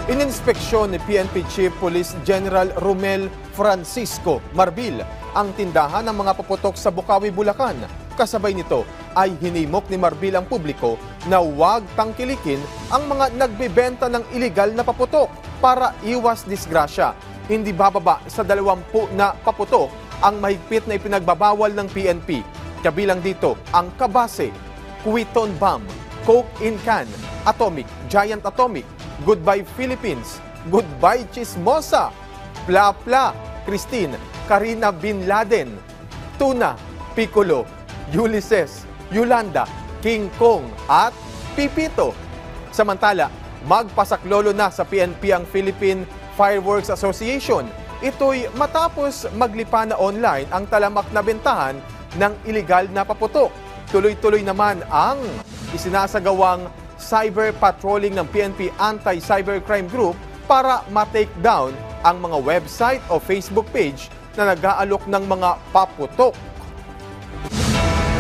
Ininspeksyon ni PNP Chief Police General Romel Francisco Marbil ang tindahan ng mga paputok sa Bocaue, Bulacan. Kasabay nito ay hinimok ni Marbil ang publiko na huwag tangkilikin ang mga nagbebenta ng iligal na paputok para iwas disgrasya. Hindi bababa sa 20 na paputok ang mahigpit na ipinagbabawal ng PNP. Kabilang dito ang Kabase, Kuiton Bomb, Coke in Can, Atomic, Giant Atomic, Goodbye Philippines, Goodbye Chismosa, Pla Pla, Christine, Karina Bin Laden, Tuna, Piccolo, Ulysses, Yolanda, King Kong at Pipito. Samantala, magpasaklolo na sa PNP ang Philippine Fireworks Association. Ito'y matapos maglipa na online ang talamak na bentahan ng iligal na paputok. Tuloy-tuloy naman ang isinasagawang cyber patrolling ng PNP Anti-Cybercrime Group para ma-take down ang mga website o Facebook page na nag-aalok ng mga paputok